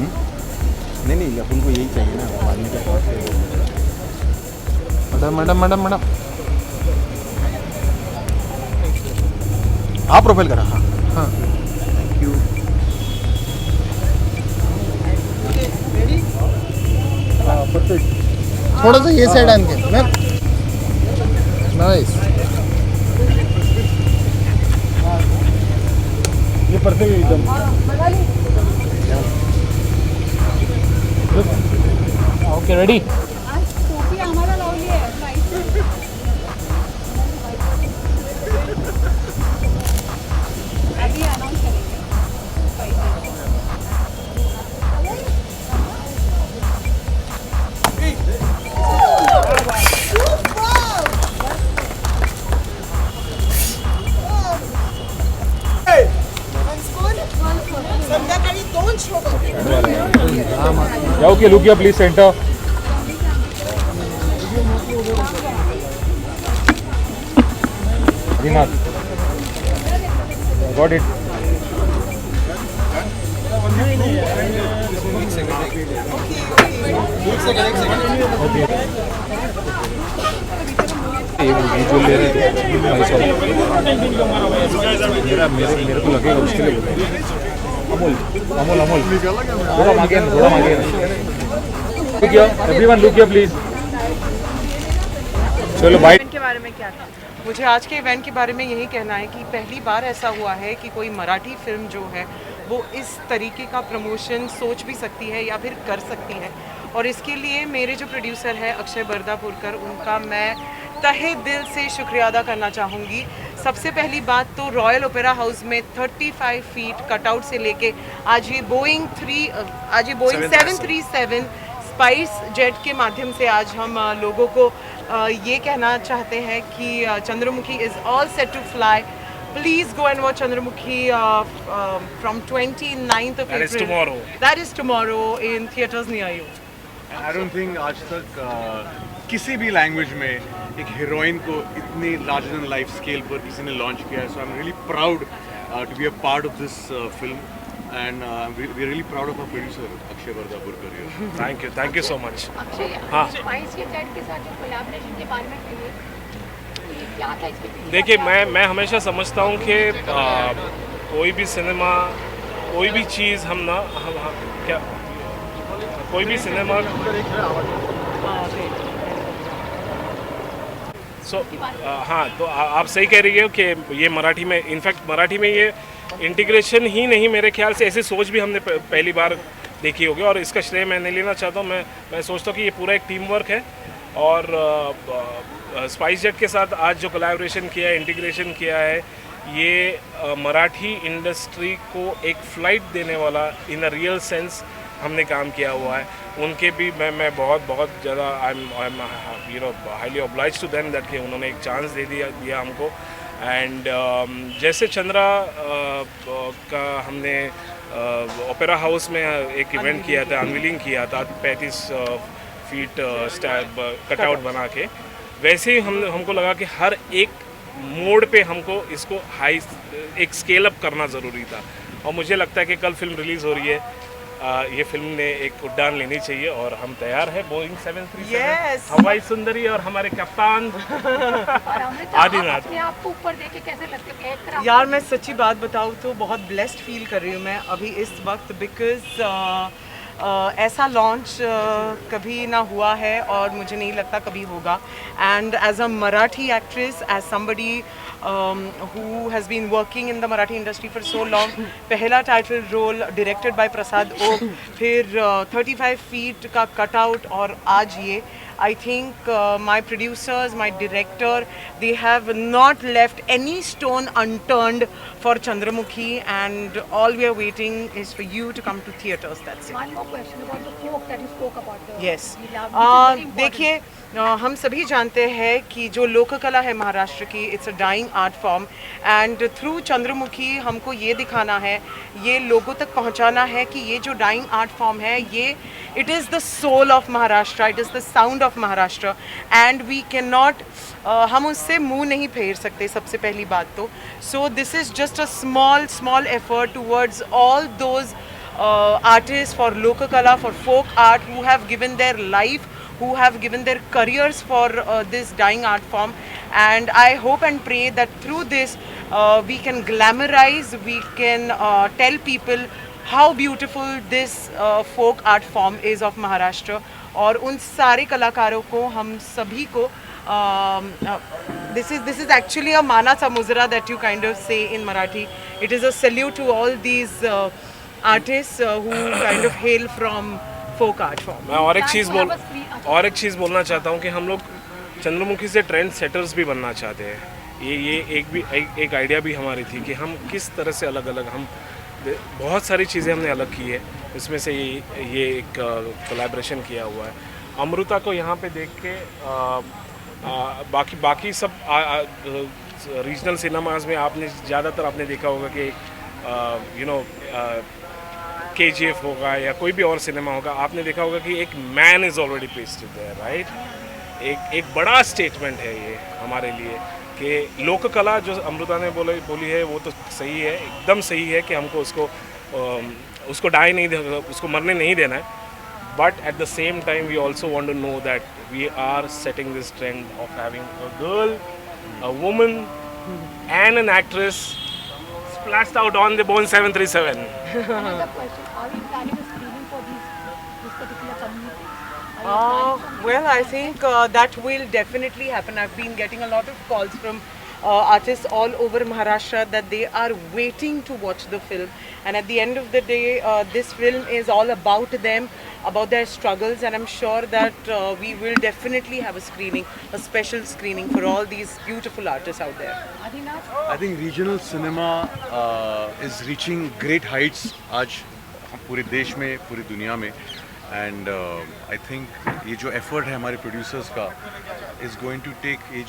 नहीं नहीं, अपन को यही चाहिए ना, बाद में क्या। मैडम मैडम मैडम मैडम, आप प्रोफाइल करा। हाँ हाँ, थैंक यू। थोड़ा सा ये साइड आन के मैम। नाइस। ये परफेक्ट एकदम। Okay ready. टोपी आम्हाला लावली आहे अभी अनाउंस करेंगे। संध्याकाळी 2 शो या ओके लुक या please centre. Rinath, got it. Okay. ये विजुअल ले रहे थे भाई साहब, मेरे को लगेगा उसके लिए बोल रहे हैं। अमोल अमोल थोड़ा मांगे लुक या एवरीवन, लुक या प्लीज। चलो बाय। के बारे में क्या था? मुझे आज के इवेंट के बारे में यही कहना है कि पहली बार ऐसा हुआ है कि कोई मराठी फिल्म जो है वो इस तरीके का प्रमोशन सोच भी सकती है या फिर कर सकती है, और इसके लिए मेरे जो प्रोड्यूसर है अक्षय बर्दापुरकर, उनका मैं तहे दिल से शुक्रिया अदा करना चाहूँगी। सबसे पहली बात तो रॉयल ओपेरा हाउस में 35 फीट कटआउट से लेके आज ये बोइंग 737 स्पाइस जेट के माध्यम से आज हम लोगों को ये कहना चाहते हैं कि Chandramukhi is all set to fly. Please go and watch Chandramukhi from 29th of That April. is tomorrow. That is tomorrow in theatres near you. I don't think आज तक किसी भी लैंग्वेज में एक हीरोइन को इतनी लार्जर देन लाइफ स्केल पर किसी ने लॉन्च किया है। So I am really proud to be a part of this film and we are really proud of our producer Akshay Bardapurkar. Thank you so much. Akshay, हाँ। स्पाइस जेट के साथ जो collaboration के बारे में कहिए, क्या था इसके पीछे? देखिए, मैं हमेशा समझता हूँ कि कोई भी सिनेमा, कोई भी चीज़ हम क्या कोई भी सिनेमा हाँ, तो आप सही कह रही हो कि ये मराठी में, इनफैक्ट मराठी में ये इंटीग्रेशन ही नहीं, मेरे ख्याल से ऐसी सोच भी हमने पहली बार देखी होगी, और इसका श्रेय मैं नहीं लेना चाहता हूँ। मैं सोचता हूँ कि ये पूरा एक टीम वर्क है, और स्पाइस जेट के साथ आज जो कोलैबोरेशन किया है, इंटीग्रेशन किया है, ये मराठी इंडस्ट्री को एक फ्लाइट देने वाला इन अ रियल सेंस हमने काम किया हुआ है। उनके भी मैं बहुत ज़्यादा I am highly oblige to them that कि उन्होंने एक चांस दे दिया हमको। एंड जैसे चंद्रा का हमने ओपेरा हाउस में एक इवेंट किया था, अनवीलिंग किया था 35 फीट कटआउट बना के, वैसे ही हमको लगा कि हर एक मोड पे हमको इसको एक स्केल अप करना ज़रूरी था, और मुझे लगता है कि कल फिल्म रिलीज़ हो रही है, ये फिल्म ने एक उड़ान लेनी चाहिए, और हम तैयार हैं। बोइंग 737 हवाई सुंदरी और हमारे कप्तान आदिनाथ। अपने आप को ऊपर देख के कैसे लगते हैं? यार मैं सच्ची बात बताऊँ तो बहुत ब्लेस्ड फील कर रही हूँ मैं अभी इस वक्त, बिकॉज ऐसा लॉन्च कभी ना हुआ है और मुझे नहीं लगता कभी होगा। And as a Marathi actress, as somebody who has been working in the Marathi industry for so long, पहला title role directed by Prasad Oak, फिर 35 फीट का कटआउट, और आज ये I think my producers, my director, they have not left any stone unturned for Chandramukhi, and all we are waiting is for you to come to theatres. That's it. One more question about the folk that you spoke about. Yes. देखिए देखिए, हम सभी जानते हैं कि जो लोक कला है महाराष्ट्र की, it's a dying art form, and through Chandramukhi हमको ये दिखाना है, ये लोगों तक पहुंचाना है कि ये जो डाइंग आर्ट फॉर्म है, ये it is the soul of Maharashtra, it is the sound of Maharashtra, and we can not, हम उससे मुंह नहीं फेर सकते सबसे पहली बात तो। So this is just a small effort towards all those artists, for Lokakala, for folk art, who have given their life, who have given their careers for this dying art form. And I hope and pray that through this we can glamorize, we can tell people how beautiful this folk art form is of Maharashtra. और उन सारे कलाकारों को, हम सभी को, this is actually a mana sa muzra that you kind of say in Marathi. It is a salute to all these artists who kind of hail from folk art form. मैं और एक चीज़ बोलना चाहता हूँ कि हम लोग चंद्रमुखी से ट्रेंड सेटर्स भी बनना चाहते हैं। ये एक आइडिया भी हमारी थी कि हम किस तरह से अलग अलग, हम बहुत सारी चीज़ें हमने अलग की है, इसमें से ये एक कोलैबोरेशन किया हुआ है। अमृता को यहाँ पे देख के बाकी सब रीजनल सिनेमाज में आपने ज़्यादातर आपने देखा होगा कि KGF होगा या कोई भी और सिनेमा होगा, आपने देखा होगा कि एक man is already pasted there, right. एक बड़ा स्टेटमेंट है ये हमारे लिए कि लोक कला जो अमृता ने बोली है वो तो सही है, एकदम सही है कि हमको उसको डाई नहीं देना, उसको मरने नहीं देना है। But at the same time we also want to know that we are setting this trend of having a girl, a woman and an actress splashed out on the Boeing 737. Another question: are we planning a screening for this particular community? Well, I think that will definitely happen. I've been getting a lot of calls from artists all over Maharashtra that they are waiting to watch the film. And at the end of the day, this film is all about them, about their struggles, and I'm sure that we will definitely have a screening, a special screening for all these beautiful artists out there. I think regional cinema is reaching great heights आज पूरे देश में, पूरी दुनिया में, and I think ये जो effort है हमारे producers का is going to take, ये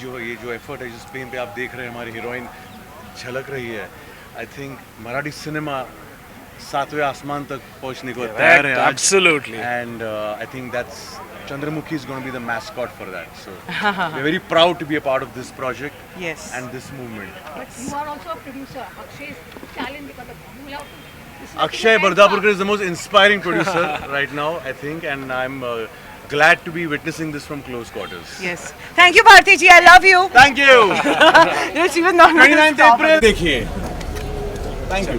जो effort है जिस पे आप देख रहे हैं हमारी हीरोइन झलक रही है, I think मराठी सिनेमा सातवें आसमान तक पहुंचने को तैयार है आज। Absolutely. And I think that's Chandramukhi is going to be the mascot for that. So we're very proud to be a part of this project. Yes. And this movement. But you are also a producer. Akshay is challenged because of you love. Akshay Bardapurkar is the most inspiring producer right now, I think, and I'm glad to be witnessing this from close quarters. Yes. Thank you, Bharti ji. I love you. Thank you. She was not going to 29th stop. April देखिए. Thank you.